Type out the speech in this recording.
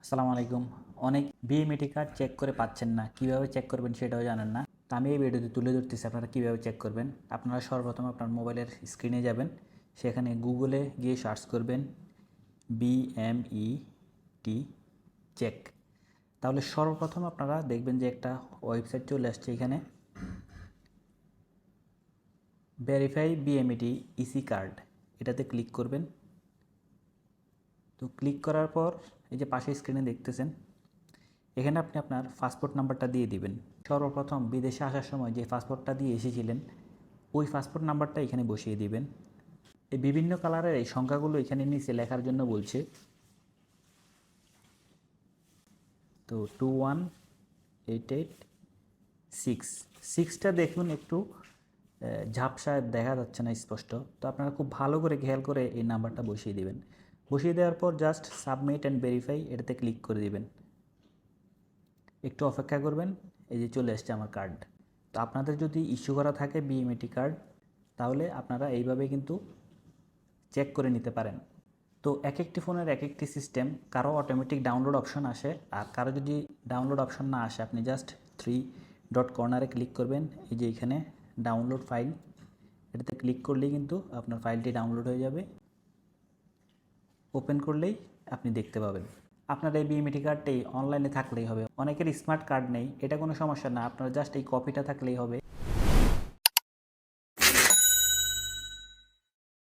আসসালামু আলাইকুম। অনেক বিএমইটি কার্ড চেক করে পাচ্ছেন না, কিভাবে চেক করবেন সেটাও জানেন না। তো আমি এই ভিডিওতে তুলে ধরতেছি আপনারা কিভাবে চেক করবেন। আপনারা সর্বপ্রথম আপনার মোবাইলের স্ক্রিনে যাবেন, সেখানে গুগলে গিয়ে সার্চ করবেন বিএমইটি চেক। তাহলে সর্বপ্রথম আপনারা দেখবেন যে একটা ওয়েবসাইট চলে আসছে, এখানে ভেরিফাই বিএমইটি ইসি কার্ড, এটাতে ক্লিক করবেন। তো ক্লিক করার পর এই যে পাশে স্ক্রিনে দেখতেছেন, এখানে আপনি আপনার পাসপোর্ট নাম্বারটা দিয়ে দিবেন। সর্বপ্রথম বিদেশে আসার সময় যে পাসপোর্টটা দিয়ে এসেছিলেন, ওই পাসপোর্ট নাম্বারটা এখানে বসিয়ে দিবেন। এই বিভিন্ন কালারের এই সংখ্যাগুলো এখানে নিচে লেখার জন্য বলছে। তো 21886, সিক্সটা দেখুন একটু ঝাপসা দেখা যাচ্ছে না স্পষ্ট। তো আপনারা খুব ভালো করে খেয়াল করে এই নাম্বারটা বসিয়ে দিবেন। বসিয়ে দেওয়ার পর জাস্ট সাবমিট অ্যান্ড ভেরিফাই এটাতে ক্লিক করে দিবেন। একটু অপেক্ষা করবেন, এই যে চলে আসছে আমার কার্ড। তো আপনাদের যদি ইস্যু করা থাকে বিএমইটি কার্ড, তাহলে আপনারা এইভাবে কিন্তু চেক করে নিতে পারেন। তো এক একটি ফোনের এক একটি সিস্টেম, কারো অটোমেটিক ডাউনলোড অপশন আসে, আর কারো যদি ডাউনলোড অপশন না আসে, আপনি জাস্ট থ্রি ডট কর্নারে ক্লিক করবেন, এই যে এখানে ডাউনলোড ফাইল, এটাতে ক্লিক করলেই কিন্তু আপনার ফাইলটি ডাউনলোড হয়ে যাবে। ওপেন করলেই আপনি দেখতে পাবেন। আপনার এই বিএমইটি কার্ডটি অনলাইনে থাকলেই হবে। অনেকের স্মার্ট কার্ড নেই, এটা কোনো সমস্যা না, আপনার জাস্ট এই কপিটা থাকলেই হবে।